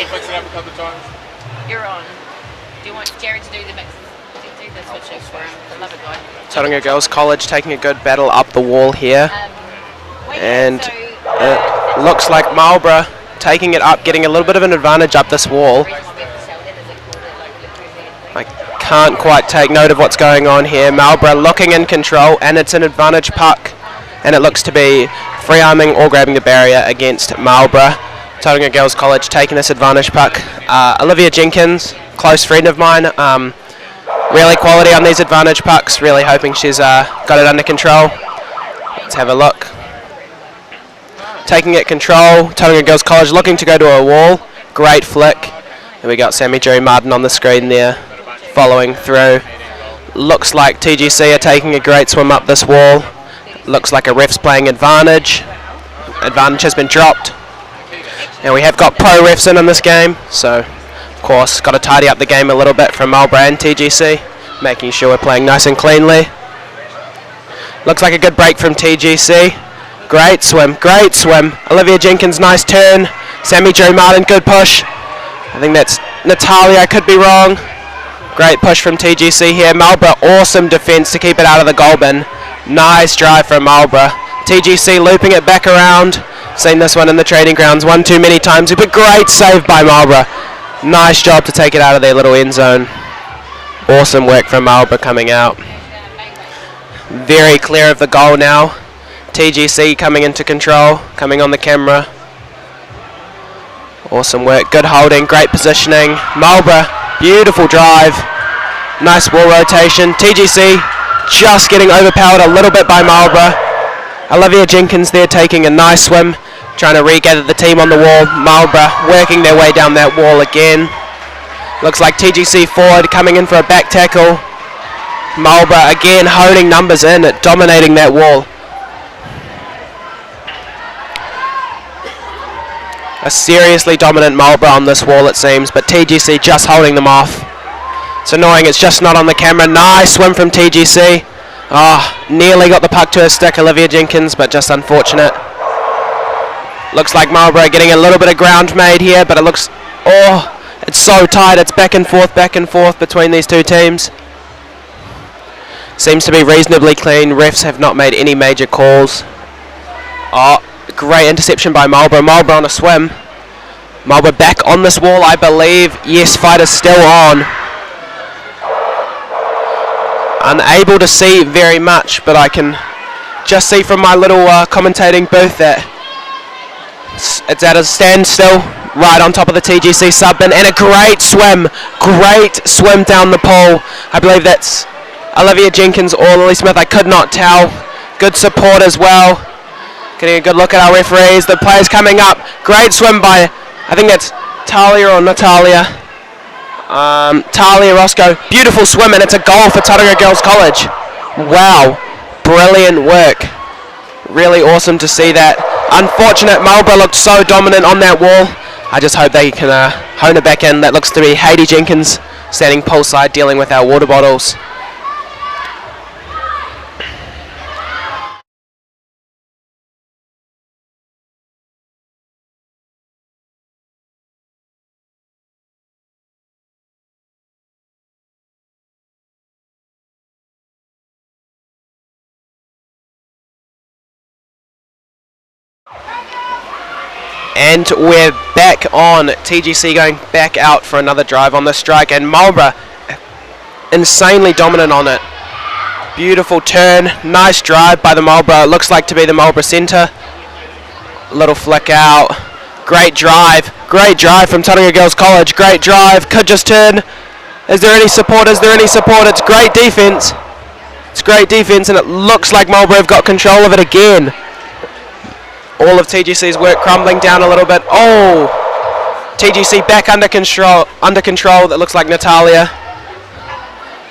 Yes. Flex it up a couple of times. You're on. Do you want Jared to do the mix? Do the switch for him. I love it, guy. Tauranga Girls College taking a good battle up the wall here. And it looks like Marlborough taking it up, getting a little bit of an advantage up this wall. I can't quite take note of what's going on here. Marlborough looking in control, and it's an advantage puck. And it looks to be free arming or grabbing the barrier against Marlborough. Tauranga Girls College taking this advantage puck. Olivia Jenkins, close friend of mine, really quality on these advantage pucks, really hoping she's got it under control. Let's have a look. Taking it control, Tauranga Girls College looking to go to a wall. Great flick. And we got Sammy Jerry Martin on the screen there, following through. Looks like TGC are taking a great swim up this wall. Looks like a ref's playing advantage. Advantage has been dropped. Now we have got pro refs in this game, so of course got to tidy up the game a little bit from Marlborough and TGC, making sure we're playing nice and cleanly. Looks like a good break from TGC. Great swim, great swim. Olivia Jenkins, nice turn. Sammy Jerry Martin, good push. I think that's Natalia, I could be wrong. Great push from TGC here. Marlborough, awesome defence to keep it out of the goal bin. Nice drive from Marlborough. TGC looping it back around. Seen this one in the training grounds one too many times, but great save by Marlborough. Nice job to take it out of their little end zone. Awesome work from Marlborough coming out. Very clear of the goal now. TGC coming into control, coming on the camera. Awesome work, good holding, great positioning. Marlborough, beautiful drive. Nice ball rotation. TGC just getting overpowered a little bit by Marlborough. Olivia Jenkins there taking a nice swim, trying to regather the team on the wall. Marlborough working their way down that wall again. Looks like TGC forward coming in for a back tackle. Marlborough again holding numbers in, dominating that wall. A seriously dominant Marlborough on this wall it seems, but TGC just holding them off. It's annoying, it's just not on the camera. Nice swim from TGC. Nearly got the puck to her stick, Olivia Jenkins, but just unfortunate. Looks like Marlborough getting a little bit of ground made here, but it looks, it's so tight. It's back and forth between these two teams. Seems to be reasonably clean. Refs have not made any major calls. Great interception by Marlborough. Marlborough on a swim. Marlborough back on this wall, I believe. Yes, fight is still on. Unable to see very much, but I can just see from my little commentating booth that it's at a standstill right on top of the TGC sub bin, and a great swim down the pole. I believe that's Olivia Jenkins or Lily Smith, I could not tell. Good support as well. Getting a good look at our referees. The players coming up. Great swim by, I think that's Talia or Natalia. Talia Roscoe. Beautiful swim, and it's a goal for Tauranga Girls College. Wow. Brilliant work. Really awesome to see that. Unfortunate, Marlborough looked so dominant on that wall. I just hope they can hone it back in. That looks to be Haiti Jenkins standing poolside dealing with our water bottles. And we're back on. TGC going back out for another drive on the strike, and Marlborough insanely dominant on it. Beautiful turn, nice drive by the Marlborough. It looks like to be the Marlborough centre. Little flick out. Great drive from Tauranga Girls College. Great drive, could just turn. Is there any support? It's great defence. And it looks like Marlborough have got control of it again. All of TGC's work crumbling down a little bit. TGC back under control. That looks like Natalia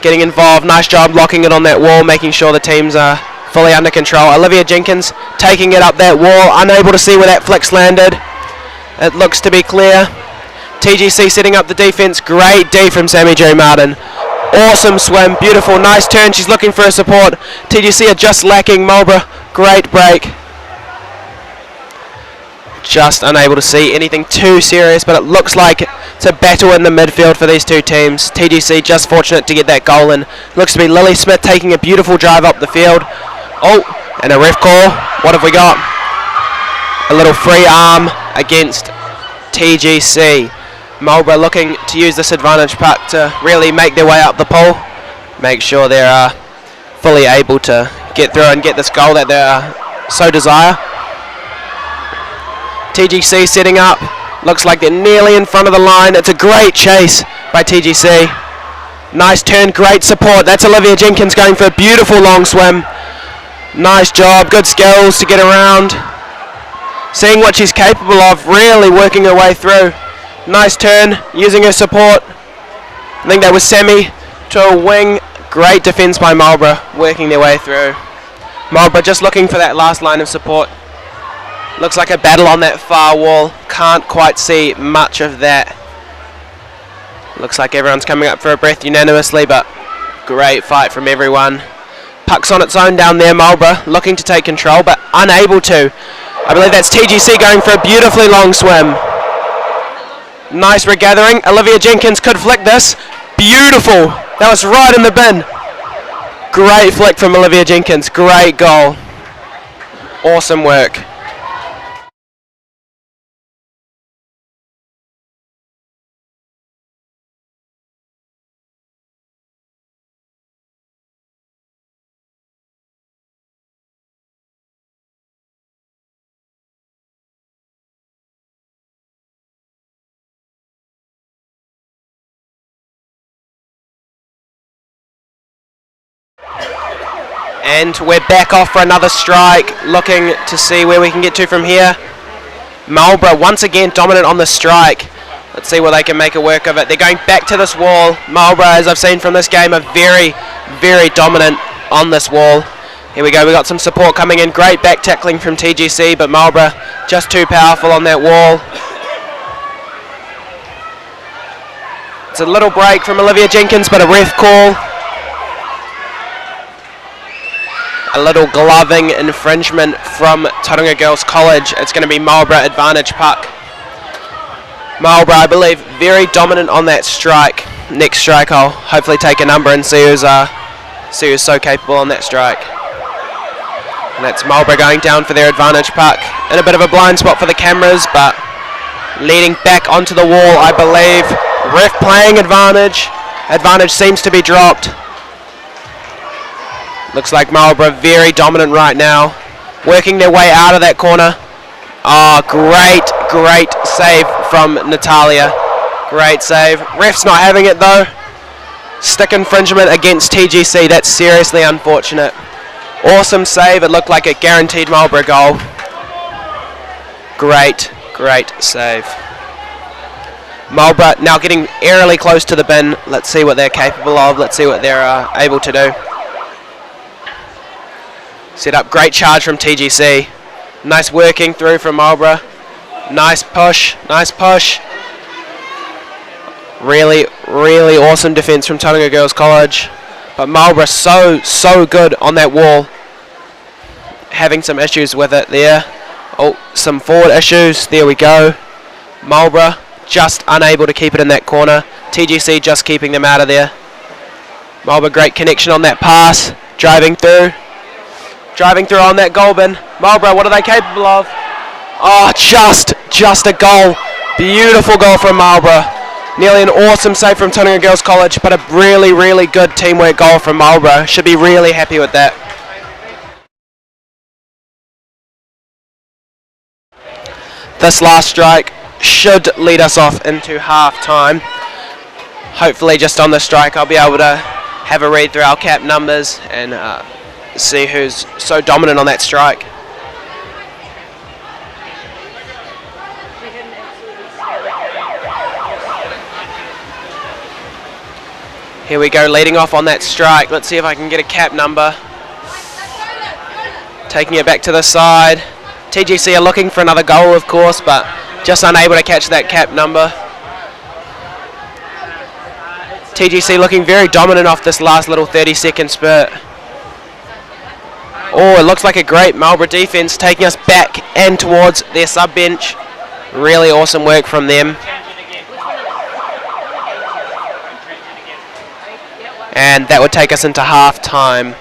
getting involved. Nice job locking it on that wall, making sure the teams are fully under control. Olivia Jenkins taking it up that wall, unable to see where that flick's landed. It looks to be clear. TGC setting up the defense. Great D from Sammy Jerry Martin. Awesome swim, beautiful, nice turn. She's looking for a support. TGC are just lacking. Marlborough, great break. Just unable to see anything too serious, but it looks like it's a battle in the midfield for these two teams. TGC just fortunate to get that goal in. Looks to be Lily Smith taking a beautiful drive up the field. Oh, and a ref call. What have we got? A little free arm against TGC. Marlborough looking to use this advantage puck to really make their way up the pool. Make sure they're fully able to get through and get this goal that they so desire. TGC setting up. Looks like they're nearly in front of the line. It's a great chase by TGC. Nice turn, great support. That's Olivia Jenkins going for a beautiful long swim. Nice job, good skills to get around. Seeing what she's capable of, really working her way through. Nice turn, using her support. I think that was Sammy to a wing. Great defence by Marlborough, working their way through. Marlborough just looking for that last line of support. Looks like a battle on that far wall. Can't quite see much of that. Looks like everyone's coming up for a breath unanimously, but great fight from everyone. Puck's on its own down there, Marlborough looking to take control, but unable to. I believe that's TGC going for a beautifully long swim. Nice regathering. Olivia Jenkins could flick this. Beautiful. That was right in the bin. Great flick from Olivia Jenkins. Great goal. Awesome work. And we're back off for another strike, looking to see where we can get to from here. Marlborough once again dominant on the strike. Let's see what they can make a work of it. They're going back to this wall. Marlborough, as I've seen from this game, are very, very dominant on this wall. Here we go, we got some support coming in. Great back tackling from TGC, but Marlborough just too powerful on that wall. It's a little break from Olivia Jenkins, but a ref call. A little gloving infringement from Tauranga Girls College. It's going to be Marlborough advantage puck. Marlborough, I believe, very dominant on that strike. Next strike, I'll hopefully take a number and see who's so capable on that strike. And that's Marlborough going down for their advantage puck. In a bit of a blind spot for the cameras, but leading back onto the wall, I believe. Ref playing advantage. Advantage seems to be dropped. Looks like Marlborough very dominant right now. Working their way out of that corner. Oh, great save from Natalia. Great save. Ref's not having it though. Stick infringement against TGC. That's seriously unfortunate. Awesome save. It looked like a guaranteed Marlborough goal. Great save. Marlborough now getting eerily close to the bin. Let's see what they're capable of. Let's see what they're able to do. Set up, great charge from TGC. Nice working through from Marlborough. Nice push. Really awesome defence from Tauranga Girls College. But Marlborough so good on that wall. Having some issues with it there. Oh, some forward issues. There we go. Marlborough just unable to keep it in that corner. TGC just keeping them out of there. Marlborough, great connection on that pass. Driving through on that goal bin. Marlborough, what are they capable of? Oh, just a goal. Beautiful goal from Marlborough. Nearly an awesome save from Tauranga Girls College, but a really good teamwork goal from Marlborough. Should be really happy with that. This last strike should lead us off into half time. Hopefully just on the strike I'll be able to have a read through our cap numbers and see who's so dominant on that strike. Here we go, leading off on that strike. Let's see if I can get a cap number. Taking it back to the side. TGC are looking for another goal, of course, but just unable to catch that cap number. TGC looking very dominant off this last little 30-second spurt. Oh, it looks like a great Marlborough defence taking us back and towards their sub-bench. Really awesome work from them. And that would take us into half-time.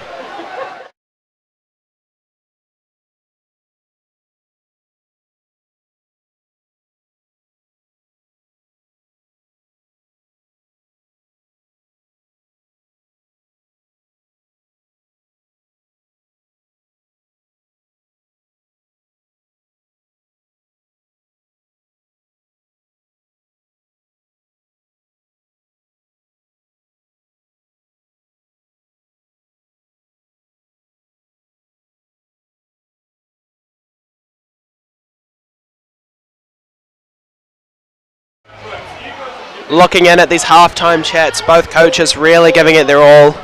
Looking in at these halftime chats, both coaches really giving it their all.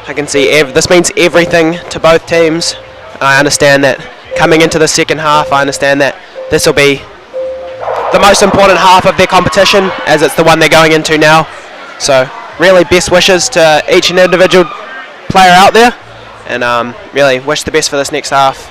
I can see this means everything to both teams. I understand that coming into the second half, I understand that this will be the most important half of their competition, as it's the one they're going into now. So really best wishes to each and individual player out there, and really wish the best for this next half.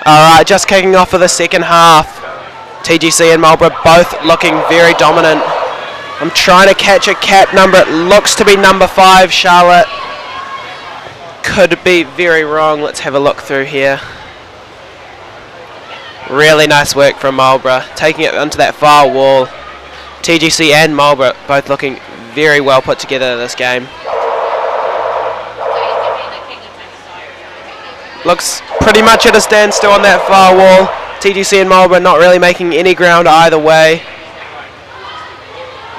Alright, just kicking off for the second half. TGC and Marlborough both looking very dominant. I'm trying to catch a cap number. It looks to be number 5, Charlotte. Could be very wrong. Let's have a look through here. Really nice work from Marlborough, taking it onto that far wall. TGC and Marlborough both looking very well put together in this game. Looks pretty much at a standstill on that far wall. TGC and Marlborough not really making any ground either way.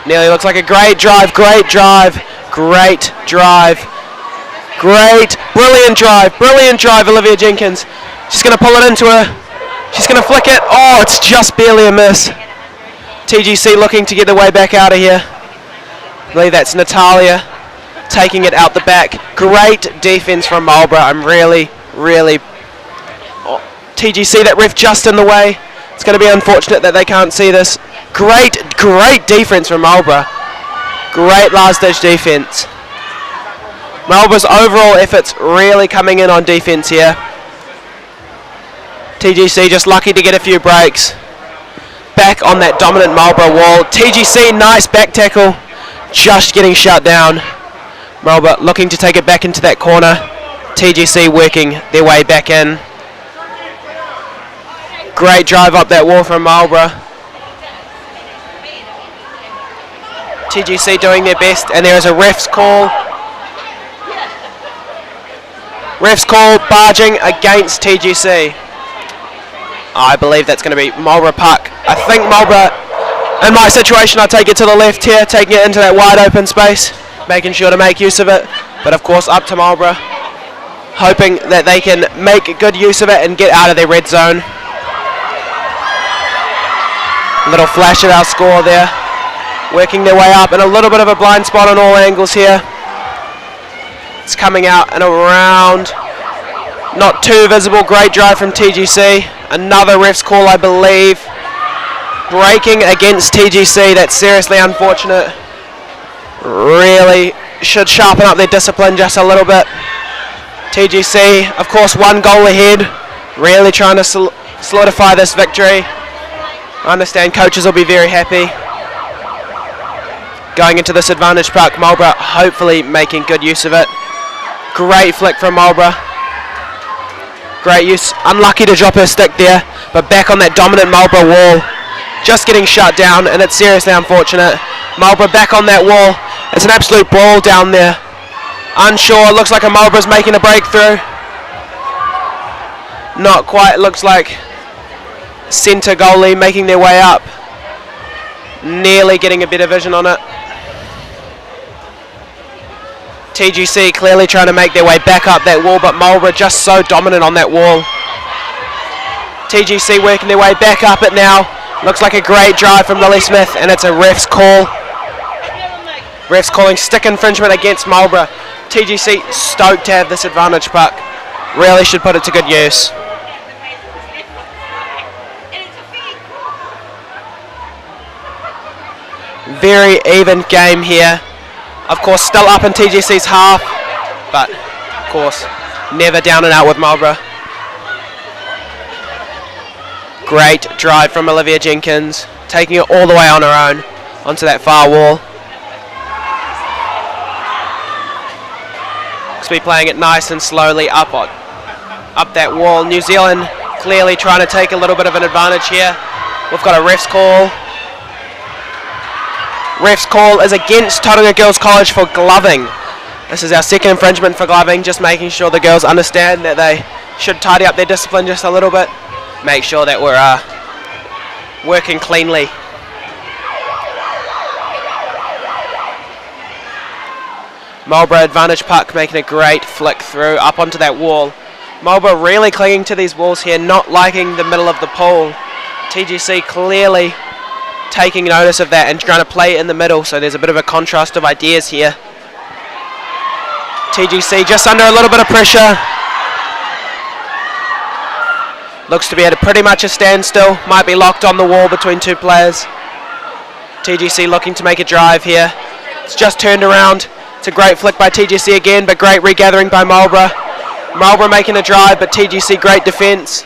Nearly looks like a great drive, great drive, great drive, great, brilliant drive, Olivia Jenkins. She's going to pull it into her, she's going to flick it. Oh, it's just barely a miss. TGC looking to get the way back out of here. I believe that's Natalia taking it out the back. Great defense from Marlborough. I'm really TGC, that ref just in the way. It's going to be unfortunate that they can't see this. Great defense from Marlborough. Great last ditch defense. Marlborough's overall efforts really coming in on defense here. TGC just lucky to get a few breaks. Back on that dominant Marlborough wall. TGC, nice back tackle. Just getting shut down. Marlborough looking to take it back into that corner. TGC working their way back in. Great drive up that wall from Marlborough. TGC doing their best, and there is a ref's call. Ref's call barging against TGC. I believe that's going to be Marlborough puck. I think Marlborough, in my situation, I'll take it to the left here, taking it into that wide open space. making sure to make use of it, but of course up to Marlborough, hoping that they can make good use of it and get out of their red zone. Little flash of our score there, working their way up, and a little bit of a blind spot on all angles here. It's coming out and around, not too visible. Great drive from TGC. Another ref's call, I believe, breaking against TGC. That's seriously unfortunate. Really should sharpen up their discipline just a little bit. TGC, of course, 1 goal ahead, really trying to solidify this victory. I understand coaches will be very happy. Going into this advantage puck, Marlborough hopefully making good use of it. Great flick from Marlborough. Great use. Unlucky to drop her stick there, but back on that dominant Marlborough wall. Just getting shut down, and it's seriously unfortunate. Marlborough back on that wall. It's an absolute brawl down there. Unsure. Looks like a Marlborough's making a breakthrough. Not quite. Looks like centre goalie making their way up. Nearly getting a better vision on it. TGC clearly trying to make their way back up that wall, but Marlborough just so dominant on that wall. TGC working their way back up it now. Looks like a great drive from Lily Smith, and it's a ref's call. Ref's calling stick infringement against Marlborough. TGC stoked to have this advantage puck. Really should put it to good use. Very even game here. Of course, still up in TGC's half, but of course, never down and out with Marlborough. Great drive from Olivia Jenkins, taking it all the way on her own onto that far wall. Looks to be playing it nice and slowly up that wall. New Zealand clearly trying to take a little bit of an advantage here. We've got a ref's call. Ref's call is against Tauranga Girls College for gloving. This is our second infringement for gloving, just making sure the girls understand that they should tidy up their discipline just a little bit. Make sure that we're working cleanly. Marlborough advantage puck making a great flick through up onto that wall. Marlborough really clinging to these walls here, not liking the middle of the pool. TGC clearly taking notice of that and trying to play in the middle, so there's a bit of a contrast of ideas here. TGC just under a little bit of pressure. Looks to be at pretty much a standstill. Might be locked on the wall between two players. TGC looking to make a drive here. It's just turned around. It's a great flick by TGC again, but great regathering by Marlborough. Marlborough making a drive, but TGC great defence.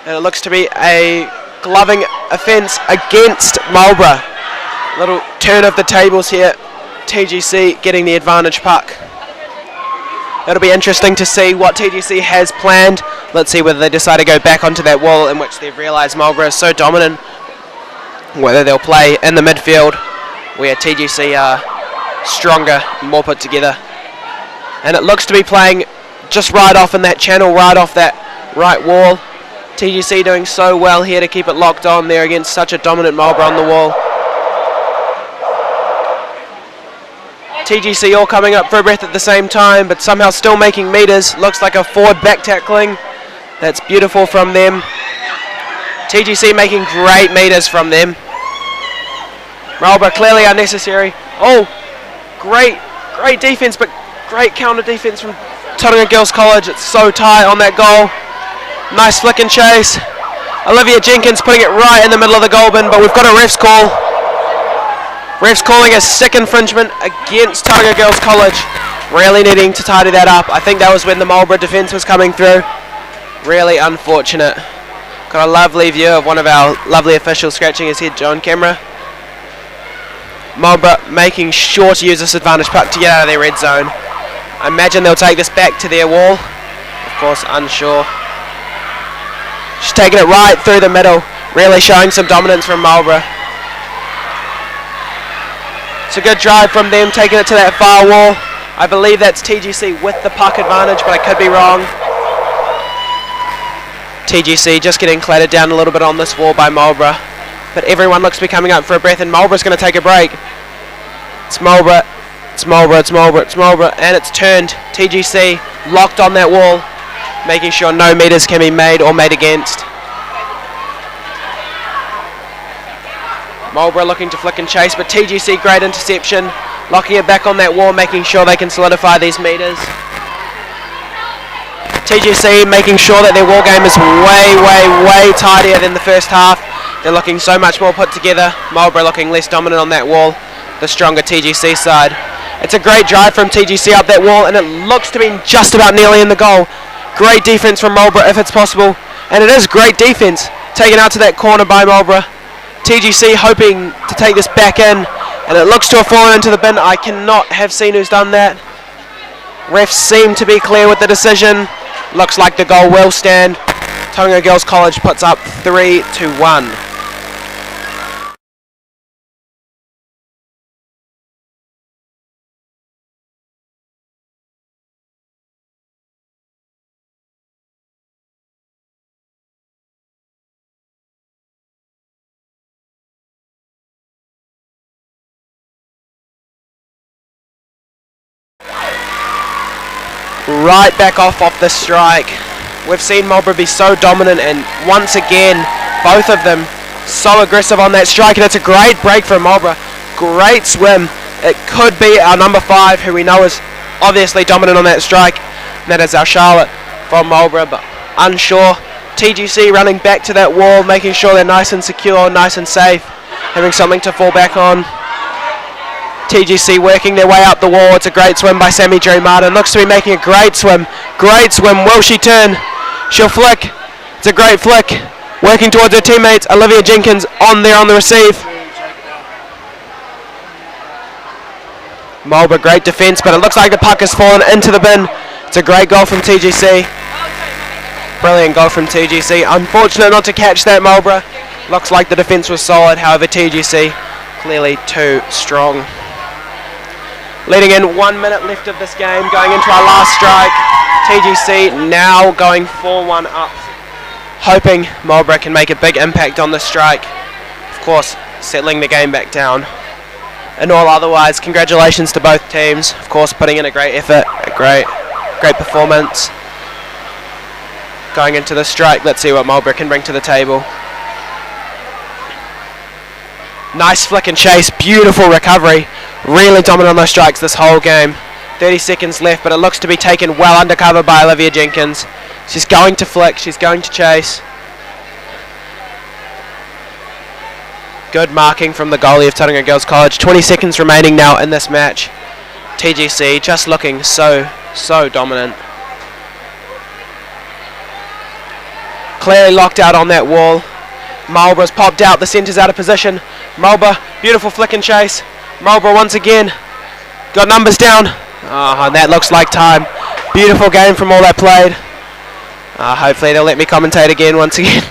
And it looks to be a gloving offence against Marlborough. Little turn of the tables here. TGC getting the advantage puck. It'll be interesting to see what TGC has planned. Let's see whether they decide to go back onto that wall in which they've realised Marlborough is so dominant. Whether they'll play in the midfield where TGC are stronger, more put together. And it looks to be playing just right off in that channel, right off that right wall. TGC doing so well here to keep it locked on there against such a dominant Marlborough on the wall. TGC all coming up for a breath at the same time, but somehow still making meters. Looks like a forward back tackling. That's beautiful from them. TGC making great meters from them. Marlborough clearly unnecessary. Oh, great defense, but great counter defense from Tauranga Girls College. It's so tight on that goal. Nice flick and chase. Olivia Jenkins putting it right in the middle of the goal bin, but we've got a ref's call. Ref's calling a sick infringement against Tauranga Girls College. Really needing to tidy that up. I think that was when the Marlborough defence was coming through. Really unfortunate. Got a lovely view of one of our lovely officials scratching his head on camera. Marlborough making sure to use this advantage puck to get out of their red zone. I imagine they'll take this back to their wall. Of course, unsure. She's taking it right through the middle. Really showing some dominance from Marlborough. It's a good drive from them, taking it to that far wall. I believe that's TGC with the puck advantage, but I could be wrong. TGC just getting clattered down a little bit on this wall by Marlborough. But everyone looks to be coming up for a breath, and Marlborough's going to take a break. It's Marlborough It's Marlborough, and it's turned. TGC locked on that wall, making sure no meters can be made or made against. Marlborough looking to flick and chase, but TGC great interception, locking it back on that wall, making sure they can solidify these meters. TGC making sure that their wall game is way tidier than the first half. They're looking so much more put together. Marlborough looking less dominant on that wall, the stronger TGC side. It's a great drive from TGC up that wall, and it looks to be just about nearly in the goal. Great defense from Marlborough if it's possible, and it is great defense taken out to that corner by Marlborough. TGC hoping to take this back in, and it looks to have fallen into the bin. I cannot have seen who's done that. Refs seem to be clear with the decision. Looks like the goal will stand. Tauranga Girls College puts up 3-1. Right back off the strike. We've seen Marlborough be so dominant, and once again, both of them so aggressive on that strike, and it's a great break from Marlborough. Great swim. It could be our number 5, who we know is obviously dominant on that strike. And that is our Charlotte from Marlborough, but unsure. TGC running back to that wall, making sure they're nice and secure, nice and safe, having something to fall back on. TGC working their way up the wall. It's a great swim by Sammy Jerry Martin. Looks to be making a great swim. Great swim. Will she turn? She'll flick. It's a great flick. Working towards her teammates. Olivia Jenkins on there on the receive. Marlborough, great defence, but it looks like the puck has fallen into the bin. It's a great goal from TGC. Brilliant goal from TGC. Unfortunate not to catch that, Marlborough. Looks like the defence was solid, however TGC clearly too strong. Leading in 1 minute left of this game, going into our last strike. TGC now going 4-1 up, hoping Marlborough can make a big impact on the strike. Of course, settling the game back down. And all otherwise, congratulations to both teams. Of course, putting in a great effort, a great performance. Going into the strike, let's see what Marlborough can bring to the table. Nice flick and chase, beautiful recovery. Really dominant on those strikes this whole game. 30 seconds left, but it looks to be taken well undercover by Olivia Jenkins. She's going to flick, she's going to chase. Good marking from the goalie of Tauranga Girls College. 20 seconds remaining now in this match. TGC just looking so dominant. Clearly locked out on that wall. Marlborough's popped out, the centre's out of position. Marlborough, beautiful flick and chase. Marlborough once again, got numbers down. And that looks like time. Beautiful game from all that played. Hopefully they'll let me commentate again once again.